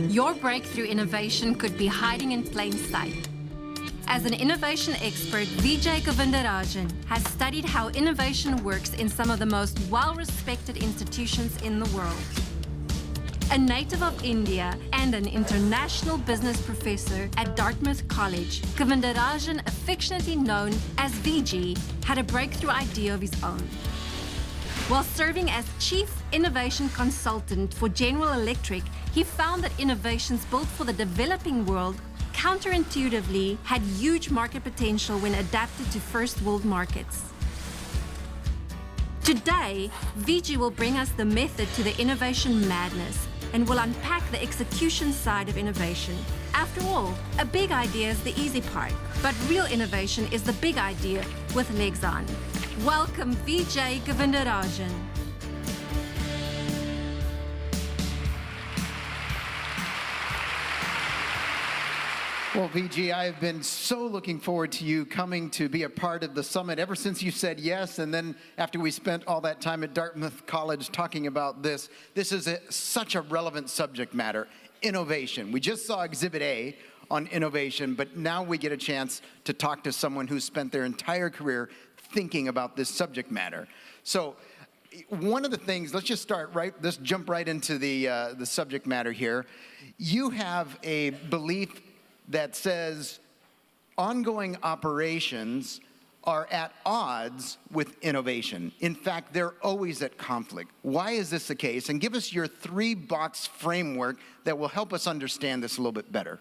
Your breakthrough innovation could be hiding in plain sight. As an innovation expert, Vijay Govindarajan has studied how innovation works in some of the most well-respected institutions in the world. A native of India and an international business professor at Dartmouth College, Govindarajan, affectionately known as VG, had a breakthrough idea of his own. While serving as Chief Innovation Consultant for General Electric, he found that innovations built for the developing world counterintuitively had huge market potential when adapted to first world markets. Today, VG will bring us the method to the innovation madness and will unpack the execution side of innovation. After all, a big idea is the easy part, but real innovation is the big idea with legs on. Welcome, Vijay Govindarajan. Well, VG, I have been so looking forward to you coming to be a part of the summit ever since you said yes, and then after we spent all that time at Dartmouth College talking about this. This is such a relevant subject matter, innovation. We just saw Exhibit A on innovation, but now we get a chance to talk to someone who's spent their entire career thinking about this subject matter. So one of the things, let's jump right into the subject matter here. You have a belief that says ongoing operations are at odds with innovation. In fact, they're always at conflict. Why is this the case? And give us your three-box framework that will help us understand this a little bit better.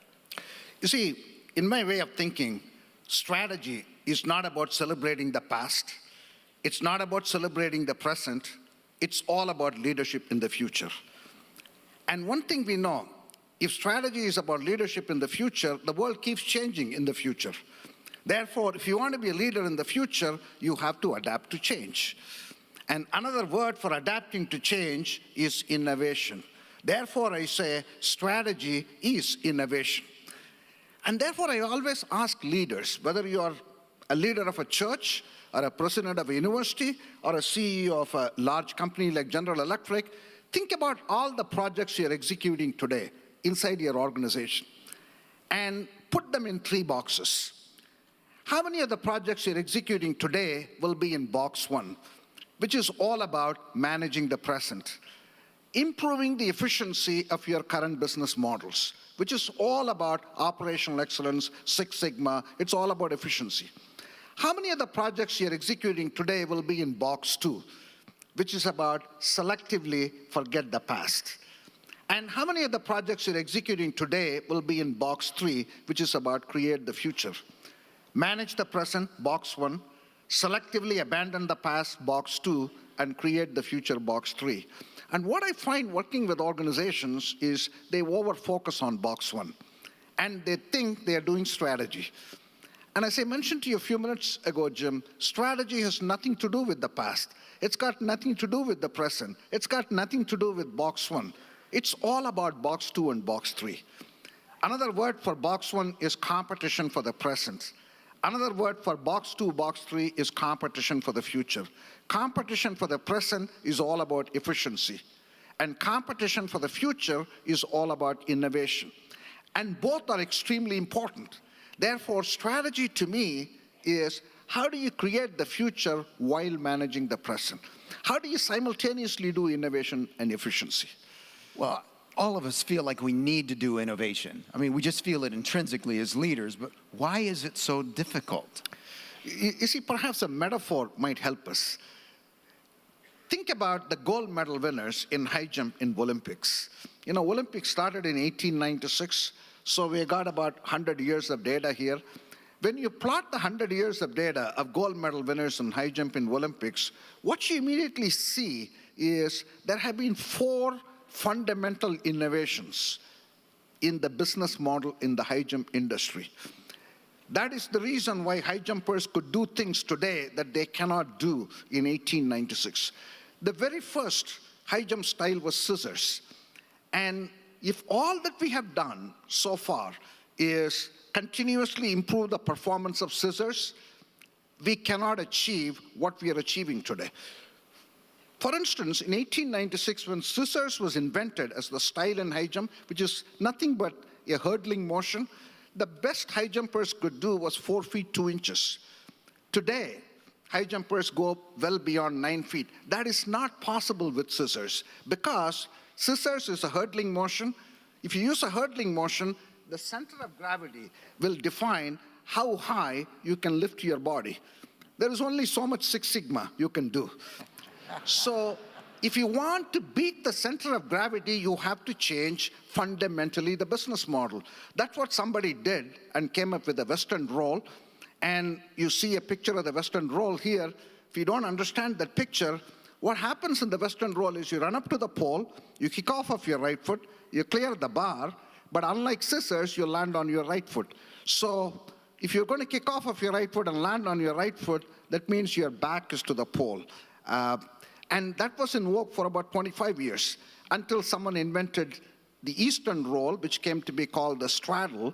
You see, in my way of thinking, strategy is not about celebrating the past. It's not about celebrating the present. It's all about leadership in the future. And one thing we know, if strategy is about leadership in the future, the world keeps changing in the future. Therefore, if you want to be a leader in the future, you have to adapt to change. And another word for adapting to change is innovation. Therefore, I say strategy is innovation. And therefore, I always ask leaders, whether you are a leader of a church, or a president of a university, or a CEO of a large company like General Electric, think about all the projects you're executing today inside your organization and put them in three boxes. How many of the projects you're executing today will be in box one, which is all about managing the present, improving the efficiency of your current business models, which is all about operational excellence, Six Sigma, it's all about efficiency. How many of the projects you're executing today will be in box two, which is about selectively forget the past? And how many of the projects you're executing today will be in box three, which is about create the future? Manage the present, box one, selectively abandon the past, box two, and create the future, box three. And what I find working with organizations is they over-focus on box one, and they think they're doing strategy. And as I mentioned to you a few minutes ago, Jim, strategy has nothing to do with the past. It's got nothing to do with the present. It's got nothing to do with box one. It's all about box two and box three. Another word for box one is competition for the present. Another word for box two, box three is competition for the future. Competition for the present is all about efficiency. And competition for the future is all about innovation. And both are extremely important. Therefore, strategy to me is how do you create the future while managing the present? How do you simultaneously do innovation and efficiency? Well, all of us feel like we need to do innovation. I mean, we just feel it intrinsically as leaders, but why is it so difficult? You see, perhaps a metaphor might help us. Think about the gold medal winners in high jump in Olympics. You know, Olympics started in 1896, so we got about 100 years of data here. When you plot the 100 years of data of gold medal winners in high jump in Olympics, what you immediately see is there have been 4 fundamental innovations in the business model in the high jump industry. That is the reason why high jumpers could do things today that they cannot do in 1896. The very first high jump style was scissors. And if all that we have done so far is continuously improve the performance of scissors, we cannot achieve what we are achieving today. For instance, in 1896, when scissors was invented as the style in high jump, which is nothing but a hurdling motion, the best high jumpers could do was 4 feet 2 inches. Today, high jumpers go well beyond 9 feet. That is not possible with scissors because scissors is a hurdling motion. If you use a hurdling motion, the center of gravity will define how high you can lift your body. There is only so much Six Sigma you can do. So if you want to beat the center of gravity, you have to change fundamentally the business model. That's what somebody did and came up with a Western roll. And you see a picture of the Western roll here. If you don't understand that picture, what happens in the Western roll is you run up to the pole, you kick off of your right foot, you clear the bar, but unlike scissors, you land on your right foot. So if you're going to kick off of your right foot and land on your right foot, that means your back is to the pole. And that was in vogue for about 25 years until someone invented the Eastern roll, which came to be called the straddle.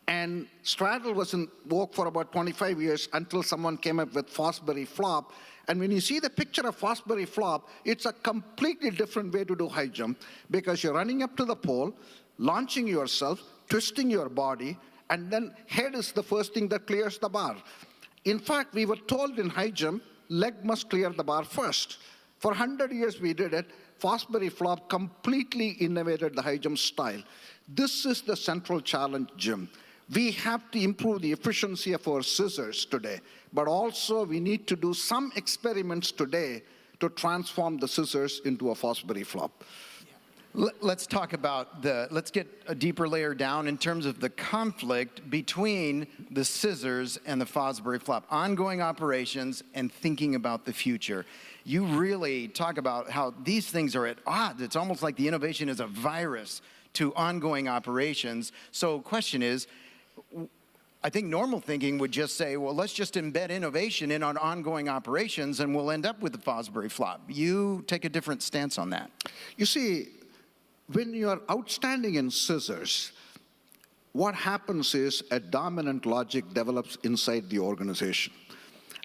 And straddle was in vogue for about 25 years until someone came up with Fosbury flop. And when you see the picture of Fosbury flop, it's a completely different way to do high jump because you're running up to the pole, launching yourself, twisting your body, and then head is the first thing that clears the bar. In fact, we were told in high jump, leg must clear the bar first. For 100 years we did it. Fosbury flop completely innovated the high jump style. This is the central challenge, Jim. We have to improve the efficiency of our scissors today, but also we need to do some experiments today to transform the scissors into a Fosbury flop. Let's talk about let's get a deeper layer down in terms of the conflict between the scissors and the Fosbury flop, ongoing operations and thinking about the future. You really talk about how these things are at odds. It's almost like the innovation is a virus to ongoing operations. So question is, I think normal thinking would just say, well, let's just embed innovation in our ongoing operations and we'll end up with the Fosbury flop. You take a different stance on that. You see, when you are outstanding in scissors, what happens is a dominant logic develops inside the organization.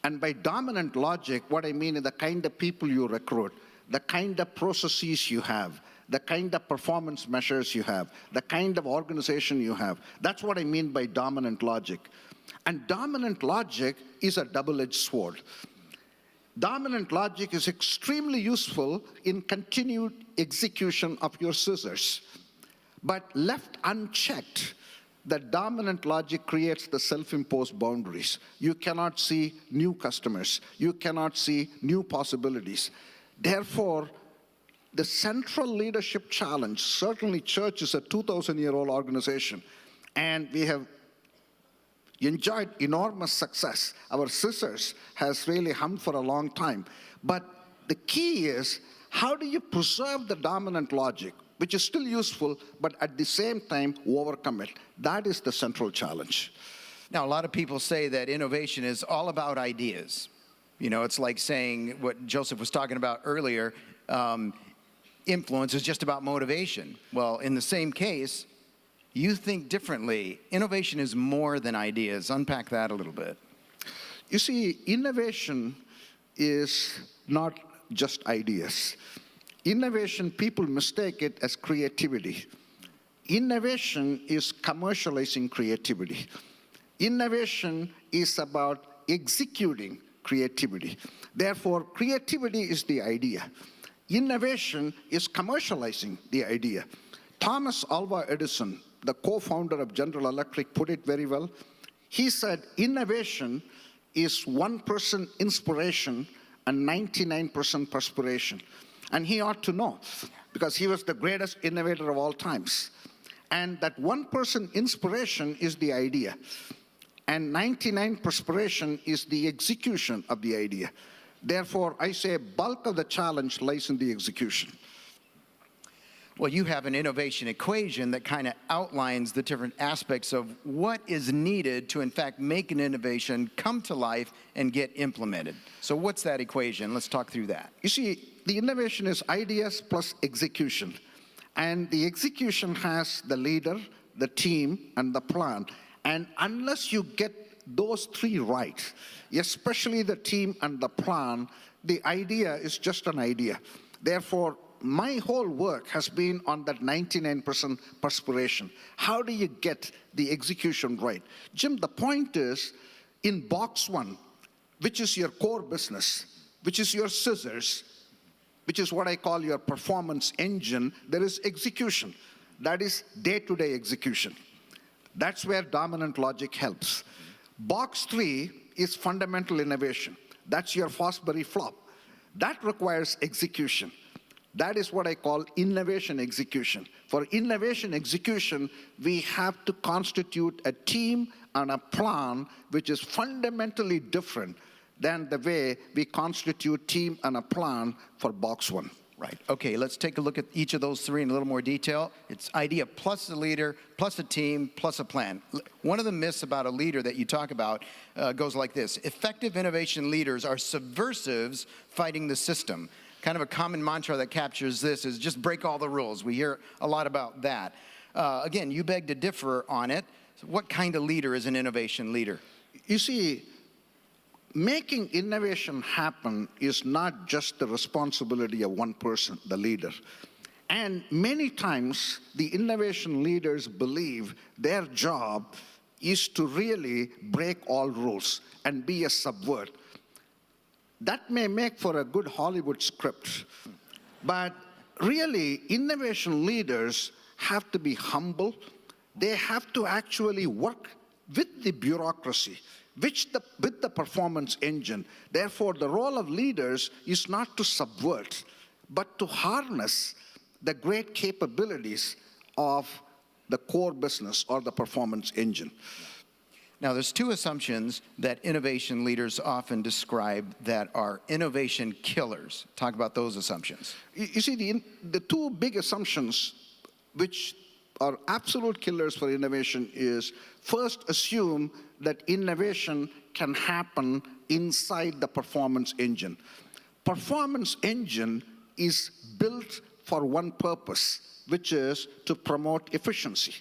And by dominant logic, what I mean is the kind of people you recruit, the kind of processes you have, the kind of performance measures you have, the kind of organization you have. That's what I mean by dominant logic. And dominant logic is a double-edged sword. Dominant logic is extremely useful in continued execution of your scissors. But left unchecked, the dominant logic creates the self-imposed boundaries. You cannot see new customers. You cannot see new possibilities. Therefore, the central leadership challenge, certainly church is a 2,000-year-old organization, and we have enjoyed enormous success. Our scissors has really hummed for a long time. But the key is, how do you preserve the dominant logic, which is still useful, but at the same time overcome it? That is the central challenge. Now, a lot of people say that innovation is all about ideas. You know, it's like saying what Joseph was talking about earlier, influence is just about motivation. Well, in the same case, you think differently. Innovation is more than ideas. Unpack that a little bit. You see, innovation is not just ideas. Innovation, people mistake it as creativity. Innovation is commercializing creativity. Innovation is about executing creativity. Therefore, creativity is the idea. Innovation is commercializing the idea. Thomas Alva Edison, the co-founder of General Electric, put it very well. He said, innovation is 1% inspiration and 99% perspiration. And he ought to know, because he was the greatest innovator of all times. And that 1% inspiration is the idea, and 99% perspiration is the execution of the idea. Therefore, I say bulk of the challenge lies in the execution. Well, you have an innovation equation that kind of outlines the different aspects of what is needed to, in fact, make an innovation come to life and get implemented. So what's that equation? Let's talk through that. You see, the innovation is ideas plus execution. And the execution has the leader, the team, and the plan. And unless you get those three right, especially the team and the plan, the idea is just an idea. Therefore, my whole work has been on that 99% perspiration. How do you get the execution right? Jim, the point is, in box one, which is your core business, which is your scissors, which is what I call your performance engine, there is execution. That is day-to-day execution. That's where dominant logic helps. Box three is fundamental innovation. That's your Fosbury flop. That requires execution. That is what I call innovation execution. For innovation execution, we have to constitute a team and a plan which is fundamentally different than the way we constitute team and a plan for box one. Right. Okay, let's take a look at each of those three in a little more detail. It's idea plus a leader, plus a team, plus a plan. One of the myths about a leader that you talk about goes like this. Effective innovation leaders are subversives fighting the system. Kind of a common mantra that captures this is just break all the rules. We hear a lot about that. Again, you beg to differ on it. So what kind of leader is an innovation leader? You see, making innovation happen is not just the responsibility of one person, the leader. And many times, the innovation leaders believe their job is to really break all rules and be a subvert. That may make for a good Hollywood script, but really, innovation leaders have to be humble. They have to actually work with the bureaucracy, with the performance engine. Therefore, the role of leaders is not to subvert, but to harness the great capabilities of the core business or the performance engine. Now, there's two assumptions that innovation leaders often describe that are innovation killers. Talk about those assumptions. You see, the two big assumptions which are absolute killers for innovation is, first, assume that innovation can happen inside the performance engine. Performance engine is built for one purpose, which is to promote efficiency.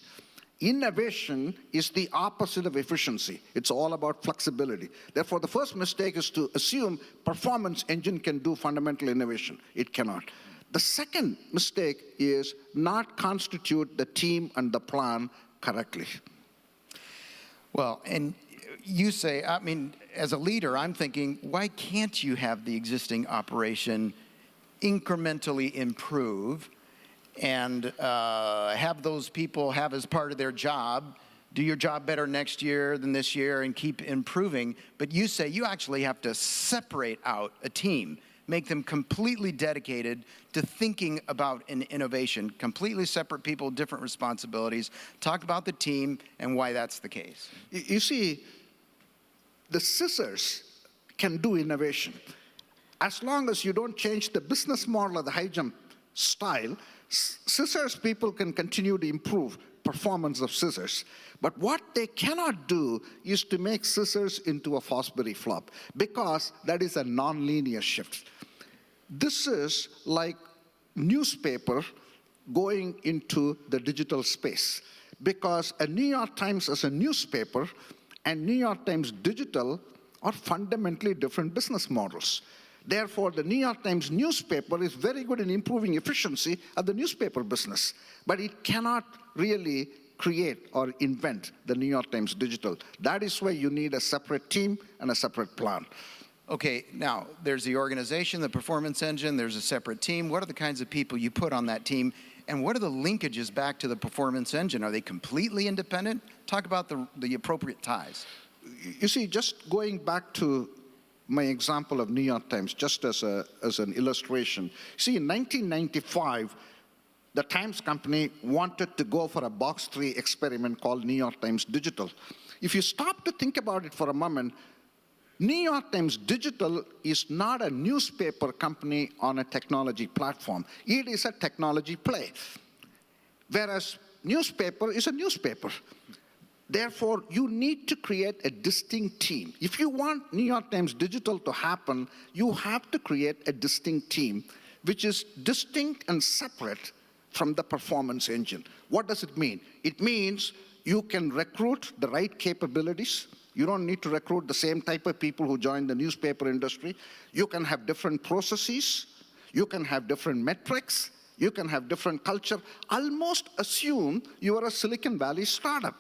Innovation is the opposite of efficiency. It's all about flexibility. Therefore, the first mistake is to assume performance engine can do fundamental innovation. It cannot. The second mistake is not constitute the team and the plan correctly. Well, and you say, I mean, as a leader, I'm thinking, why can't you have the existing operation incrementally improve and have those people have as part of their job, do your job better next year than this year and keep improving? But you say you actually have to separate out a team, make them completely dedicated to thinking about an innovation, completely separate people, different responsibilities. Talk about the team and why that's the case. You see, the scissors can do innovation. As long as you don't change the business model of the high jump style, scissors people can continue to improve performance of scissors. But what they cannot do is to make scissors into a Fosbury flop, because that is a non-linear shift. This is like newspaper going into the digital space, because a New York Times as a newspaper and New York Times digital are fundamentally different business models. Therefore, the New York Times newspaper is very good in improving efficiency of the newspaper business, but it cannot really create or invent the New York Times digital. That is why you need a separate team and a separate plan. Okay, now, there's the organization, the performance engine, there's a separate team. What are the kinds of people you put on that team? And what are the linkages back to the performance engine? Are they completely independent? Talk about the appropriate ties. You see, just going back to my example of New York Times, just as an illustration. See, in 1995, the Times Company wanted to go for a box 3 experiment called New York Times Digital. If you stop to think about it for a moment, New York Times Digital is not a newspaper company on a technology platform. It is a technology play. Whereas newspaper is a newspaper. Therefore, you need to create a distinct team. If you want New York Times Digital to happen, you have to create a distinct team, which is distinct and separate from the performance engine. What does it mean? It means you can recruit the right capabilities, You don't need to recruit the same type of people who join the newspaper industry. You can have different processes. You can have different metrics. You can have different culture. Almost assume you are a Silicon Valley startup.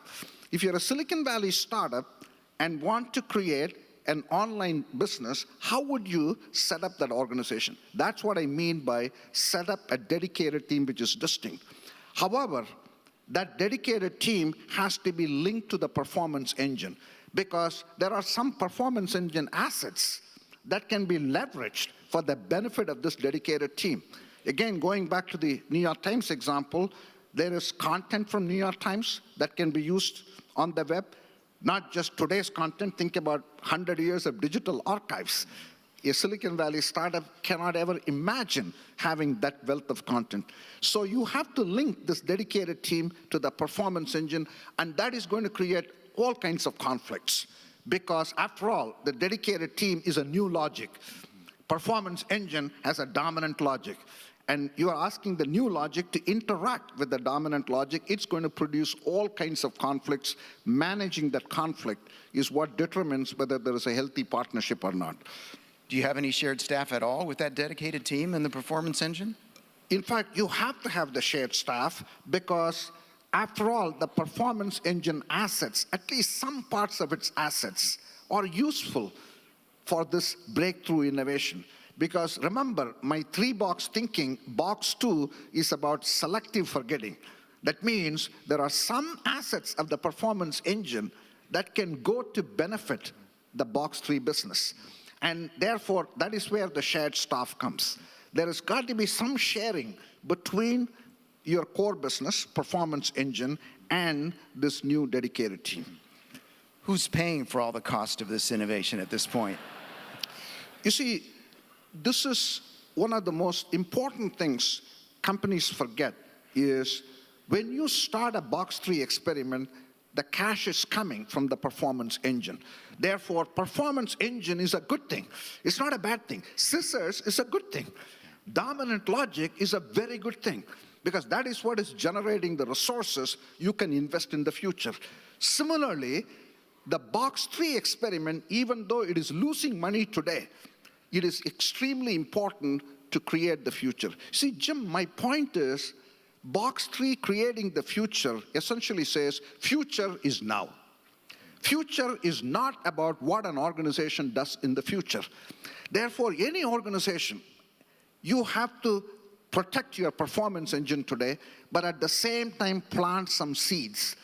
If you're a Silicon Valley startup and want to create an online business, how would you set up that organization? That's what I mean by set up a dedicated team which is distinct. However, that dedicated team has to be linked to the performance engine, because there are some performance engine assets that can be leveraged for the benefit of this dedicated team. Again, going back to the New York Times example, there is content from New York Times that can be used on the web. Not just today's content, think about 100 years of digital archives. A Silicon Valley startup cannot ever imagine having that wealth of content. So you have to link this dedicated team to the performance engine, and that is going to create all kinds of conflicts. Because after all, the dedicated team is a new logic. Performance engine has a dominant logic. And you are asking the new logic to interact with the dominant logic. It's going to produce all kinds of conflicts. Managing that conflict is what determines whether there is a healthy partnership or not. Do you have any shared staff at all with that dedicated team and the performance engine? In fact, you have to have the shared staff, because after all, the performance engine assets, at least some parts of its assets, are useful for this breakthrough innovation. Because remember, my three-box thinking, box 2 is about selective forgetting. That means there are some assets of the performance engine that can go to benefit the box 3 business. And therefore, that is where the shared staff comes. There has got to be some sharing between your core business, performance engine, and this new dedicated team. Who's paying for all the cost of this innovation at this point? You see, this is one of the most important things companies forget, is when you start a box 3 experiment, the cash is coming from the performance engine. Therefore, performance engine is a good thing. It's not a bad thing. Scissors is a good thing. Dominant logic is a very good thing, because that is what is generating the resources you can invest in the future. Similarly, the box 3 experiment, even though it is losing money today, it is extremely important to create the future. See, Jim, my point is, box 3 creating the future essentially says future is now. Future is not about what an organization does in the future. Therefore, any organization, you have to protect your performance engine today, but at the same time plant some seeds.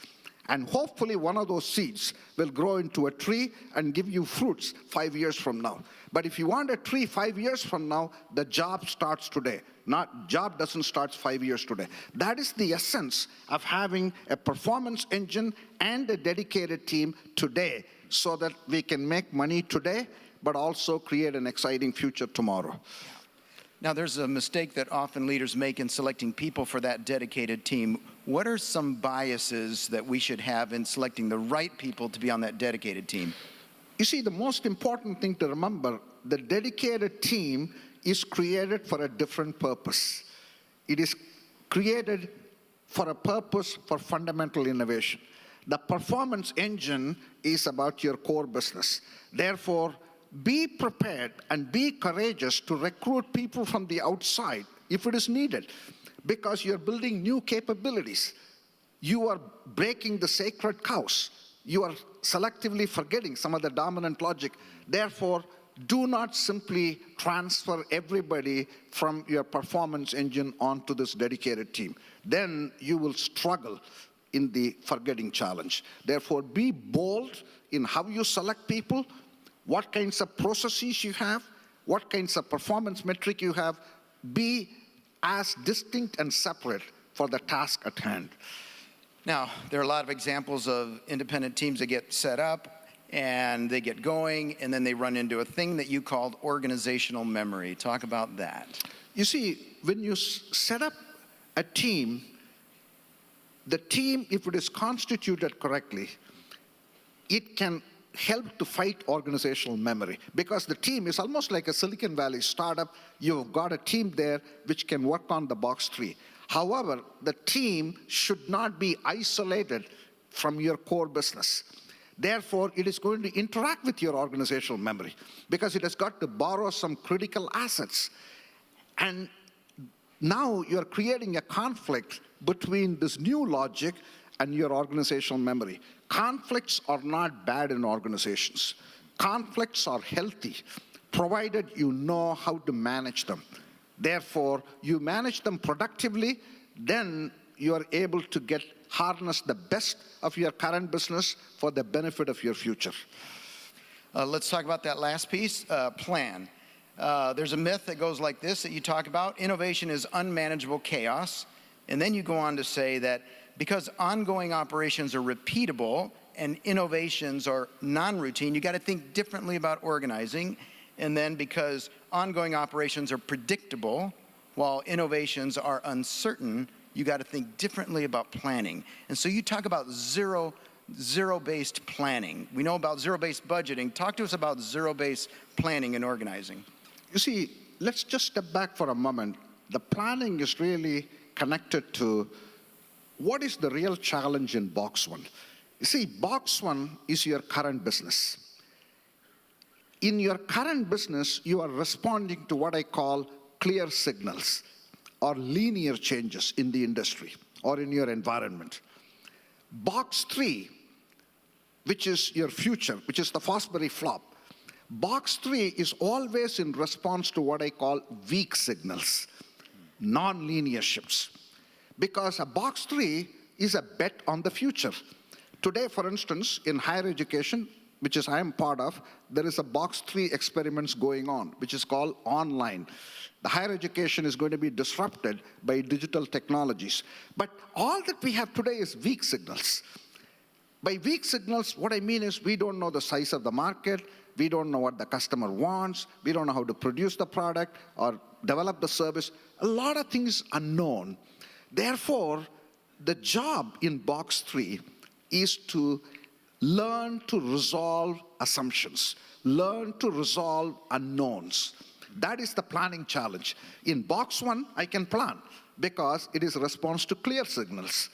And hopefully one of those seeds will grow into a tree and give you fruits 5 years from now. But if you want a tree 5 years from now, the job starts today. Job doesn't start 5 years today. That is the essence of having a performance engine and a dedicated team today, so that we can make money today, but also create an exciting future tomorrow. Now, there's a mistake that often leaders make in selecting people for that dedicated team. What are some biases that we should have in selecting the right people to be on that dedicated team? You see, the most important thing to remember, the dedicated team is created for a different purpose. It is created for a purpose for fundamental innovation. The performance engine is about your core business. Therefore, be prepared and be courageous to recruit people from the outside if it is needed, because you're building new capabilities. You are breaking the sacred cows. You are selectively forgetting some of the dominant logic. Therefore, do not simply transfer everybody from your performance engine onto this dedicated team. Then you will struggle in the forgetting challenge. Therefore, be bold in how you select people, what kinds of processes you have, what kinds of performance metric you have. Be as distinct and separate for the task at hand. Now, there are a lot of examples of independent teams that get set up and they get going, and then they run into a thing that you called organizational memory. Talk about that. You see, when you set up a team, the team, if it is constituted correctly, it can help to fight organizational memory, because the team is almost like a Silicon Valley startup. You've got a team there which can work on the box 3. However, the team should not be isolated from your core business. Therefore, it is going to interact with your organizational memory because it has got to borrow some critical assets. And now you're creating a conflict between this new logic and your organizational memory. Conflicts are not bad in organizations. Conflicts are healthy, provided you know how to manage them. Therefore, you manage them productively, then you are able to harness the best of your current business for the benefit of your future. Let's talk about that last piece, plan. There's a myth that goes like this that you talk about. Innovation is unmanageable chaos. And then you go on to say that because ongoing operations are repeatable and innovations are non-routine, you got to think differently about organizing. And then because ongoing operations are predictable, while innovations are uncertain, you got to think differently about planning. And so you talk about zero-based planning. We know about zero-based budgeting. Talk to us about zero-based planning and organizing. You see, let's just step back for a moment. The planning is really connected to what is the real challenge in box one. You see, box one is your current business. In your current business, you are responding to what I call clear signals or linear changes in the industry or in your environment. Box three, which is your future, which is the Fosbury flop, box three is always in response to what I call weak signals, non-linear shifts. Because a box three is a bet on the future. Today, for instance, in higher education, which is I am part of, there is a box three experiments going on, which is called online. The higher education is going to be disrupted by digital technologies. But all that we have today is weak signals. By weak signals, what I mean is we don't know the size of the market, we don't know what the customer wants, we don't know how to produce the product or develop the service. A lot of things unknown. Therefore, the job in box three is to learn to resolve assumptions, learn to resolve unknowns. That is the planning challenge. In box one, I can plan because it is a response to clear signals.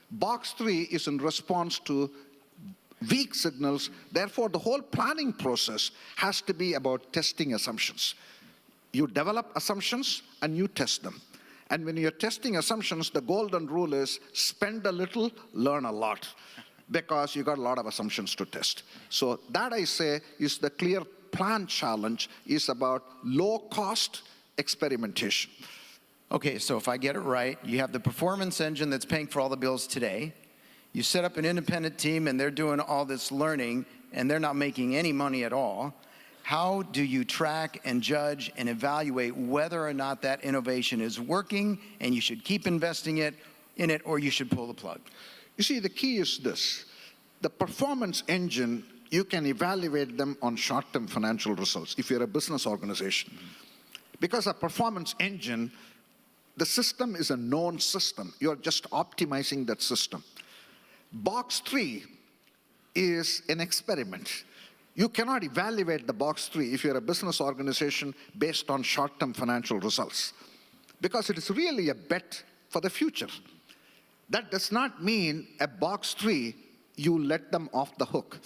Box three is in response to weak signals. Therefore, the whole planning process has to be about testing assumptions. You develop assumptions and you test them. And when you're testing assumptions, the golden rule is spend a little, learn a lot, because you got a lot of assumptions to test. So that, I say, is the clear plan challenge, is about low-cost experimentation. Okay, so if I get it right, you have the performance engine that's paying for all the bills today. You set up an independent team, and they're doing all this learning, and they're not making any money at all. How do you track and judge and evaluate whether or not that innovation is working, and you should keep investing in it, or you should pull the plug? You see, the key is this. The performance engine, you can evaluate them on short-term financial results if you're a business organization. Because a performance engine, the system is a known system. You're just optimizing that system. Box three is an experiment. You cannot evaluate the box three if you're a business organization based on short-term financial results, because it is really a bet for the future. That does not mean a box three, you let them off the hook.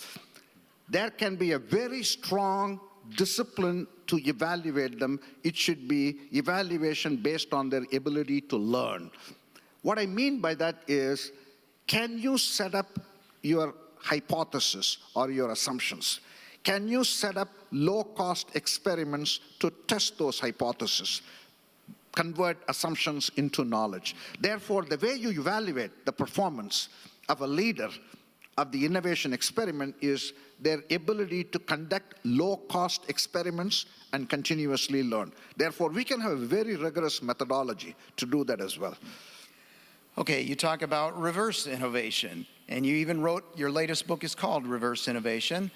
There can be a very strong discipline to evaluate them. It should be evaluation based on their ability to learn. What I mean by that is, can you set up your hypothesis or your assumptions? Can you set up low-cost experiments to test those hypotheses, convert assumptions into knowledge? Therefore, the way you evaluate the performance of a leader of the innovation experiment is their ability to conduct low-cost experiments and continuously learn. Therefore, we can have a very rigorous methodology to do that as well. Okay, you talk about reverse innovation, and you even wrote, your latest book is called Reverse Innovation.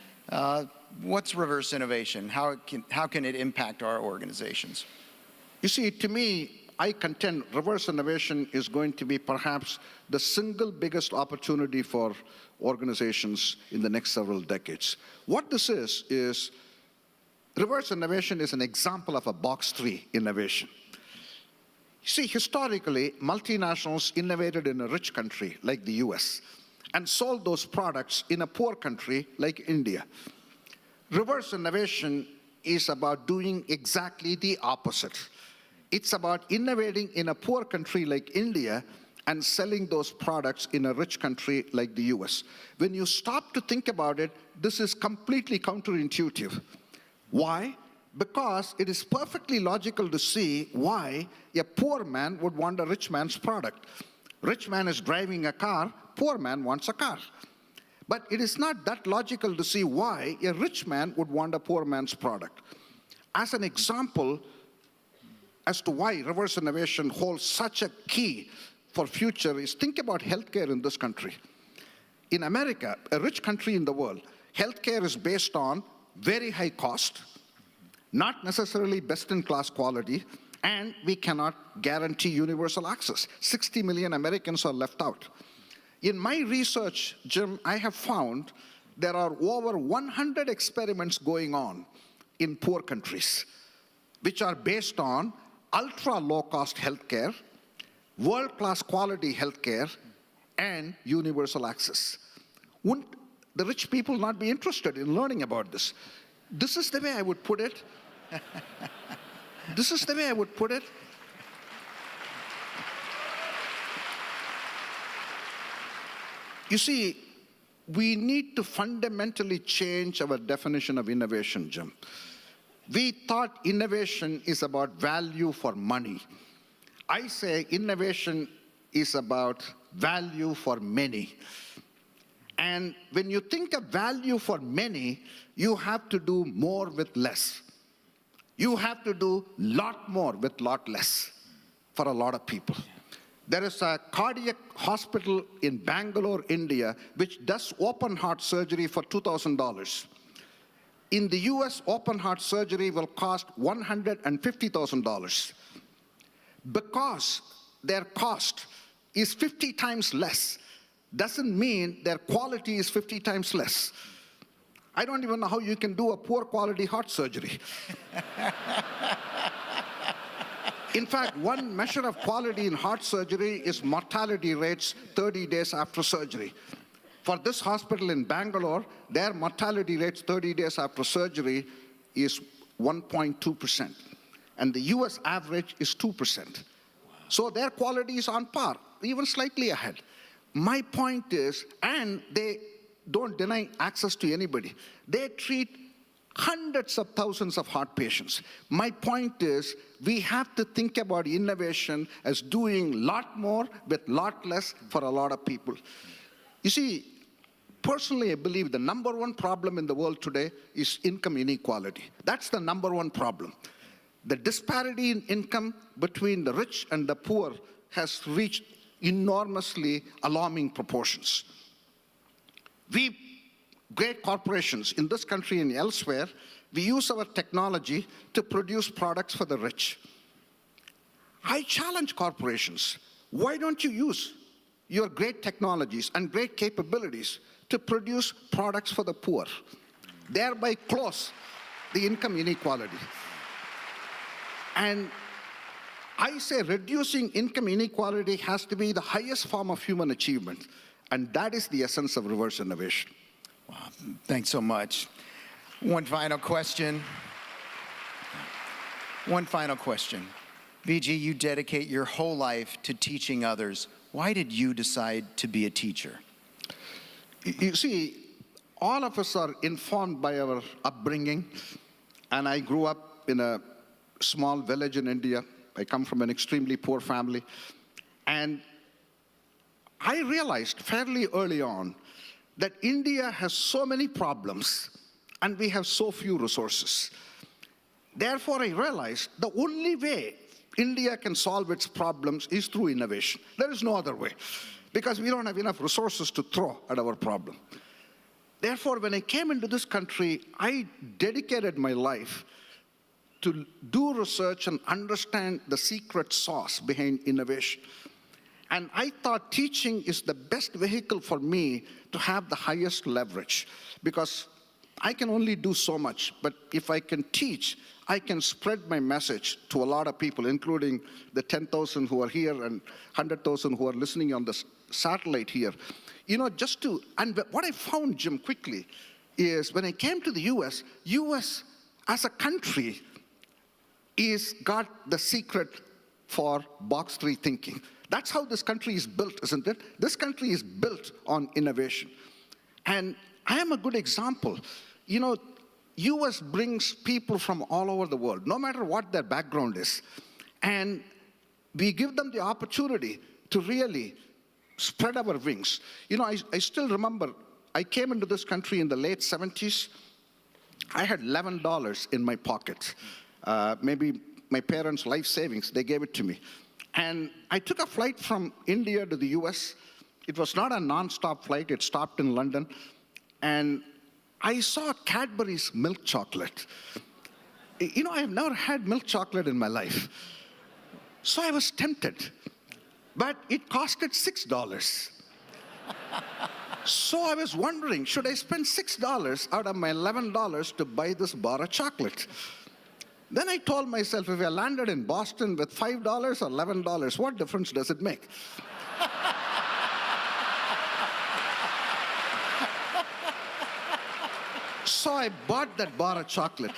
What's reverse innovation? How can it impact our organizations? You see, to me, I contend reverse innovation is going to be perhaps the single biggest opportunity for organizations in the next several decades. What this is reverse innovation is an example of a box three innovation. You see, historically, multinationals innovated in a rich country like the US. and sold those products in a poor country like India. Reverse innovation is about doing exactly the opposite. It's about innovating in a poor country like India and selling those products in a rich country like the US. When you stop to think about it, this is completely counterintuitive. Why? Because it is perfectly logical to see why a poor man would want a rich man's product. Rich man is driving a car, poor man wants a car. But it is not that logical to see why a rich man would want a poor man's product. As an example, as to why reverse innovation holds such a key for future is think about healthcare in this country. In America, a rich country in the world, healthcare is based on very high cost, not necessarily best-in-class quality, and we cannot guarantee universal access. 60 million Americans are left out. In my research, Jim, I have found there are over 100 experiments going on in poor countries, which are based on ultra-low-cost healthcare, world-class quality healthcare, and universal access. Wouldn't the rich people not be interested in learning about this? This is the way I would put it. This is the way I would put it. You see, we need to fundamentally change our definition of innovation, Jim. We thought innovation is about value for money. I say innovation is about value for many. And when you think of value for many, you have to do more with less. You have to do a lot more with a lot less for a lot of people. There is a cardiac hospital in Bangalore, India, which does open heart surgery for $2,000. In the US, open heart surgery will cost $150,000. Because their cost is 50 times less, doesn't mean their quality is 50 times less. I don't even know how you can do a poor quality heart surgery. In fact, one measure of quality in heart surgery is mortality rates 30 days after surgery. For this hospital in Bangalore, their mortality rates 30 days after surgery is 1.2%. And the US average is 2%. So their quality is on par, even slightly ahead. My point is, and they don't deny access to anybody. They treat hundreds of thousands of heart patients. My point is, we have to think about innovation as doing a lot more with a lot less for a lot of people. You see, personally, I believe the number one problem in the world today is income inequality. That's the number one problem. The disparity in income between the rich and the poor has reached enormously alarming proportions. We, great corporations in this country and elsewhere, we use our technology to produce products for the rich. I challenge corporations. Why don't you use your great technologies and great capabilities to produce products for the poor, thereby close the income inequality? And I say reducing income inequality has to be the highest form of human achievement, and that is the essence of reverse innovation. Wow, thanks so much. One final question. VG, you dedicate your whole life to teaching others. Why did you decide to be a teacher? You see, all of us are informed by our upbringing, and I grew up in a small village in India. I come from an extremely poor family, and I realized fairly early on that India has so many problems and we have so few resources. Therefore, I realized the only way India can solve its problems is through innovation. There is no other way, because we don't have enough resources to throw at our problem. Therefore, when I came into this country, I dedicated my life to do research and understand the secret sauce behind innovation. And I thought teaching is the best vehicle for me to have the highest leverage, because I can only do so much, but if I can teach, I can spread my message to a lot of people, including the 10,000 who are here and 100,000 who are listening on this satellite here. You know, and what I found, Jim, quickly, is when I came to the US as a country got the secret for box 3 thinking. That's how this country is built, isn't it? This country is built on innovation. And I am a good example. You know, US brings people from all over the world, no matter what their background is. And we give them the opportunity to really spread our wings. You know, I still remember, I came into this country in the late 70s. I had $11 in my pocket. Maybe my parents' life savings, they gave it to me. And I took a flight from India to the US. It was not a non-stop flight, it stopped in London. And I saw Cadbury's milk chocolate. You know, I have never had milk chocolate in my life. So I was tempted. But it costed $6. So I was wondering, should I spend $6 out of my $11 to buy this bar of chocolate? Then I told myself, if I landed in Boston with $5 or $11, what difference does it make? So I bought that bar of chocolate.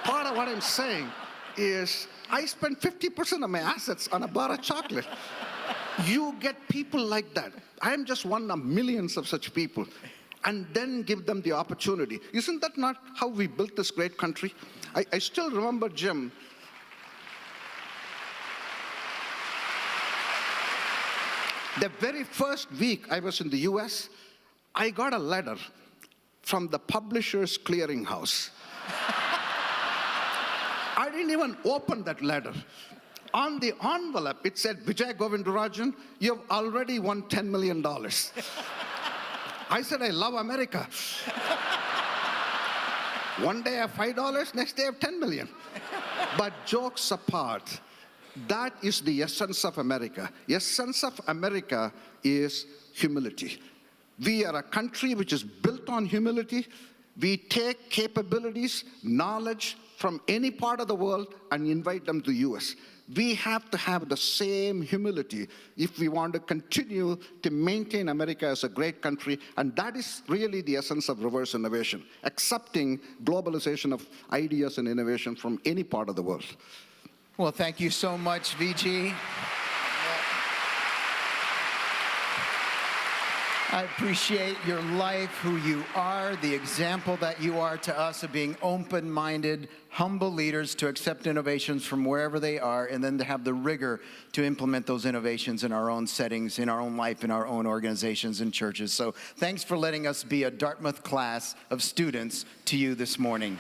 Part of what I'm saying is I spent 50% of my assets on a bar of chocolate. You get people like that. I am just one of millions of such people. And then give them the opportunity. Isn't that not how we built this great country? I still remember, Jim, the very first week I was in the US, I got a letter from the Publishers Clearinghouse. I didn't even open that letter. On the envelope, it said, Vijay Govindarajan, you've already won $10 million. I said, I love America. One day I have $5, next day I have $10 million. But jokes apart, that is the essence of America. The essence of America is humility. We are a country which is built on humility. We take capabilities, knowledge from any part of the world and invite them to the US. We have to have the same humility if we want to continue to maintain America as a great country, and that is really the essence of reverse innovation, accepting globalization of ideas and innovation from any part of the world. Well, thank you so much, VG. I appreciate your life, who you are, the example that you are to us of being open-minded, humble leaders to accept innovations from wherever they are, and then to have the rigor to implement those innovations in our own settings, in our own life, in our own organizations and churches. So thanks for letting us be a Dartmouth class of students to you this morning.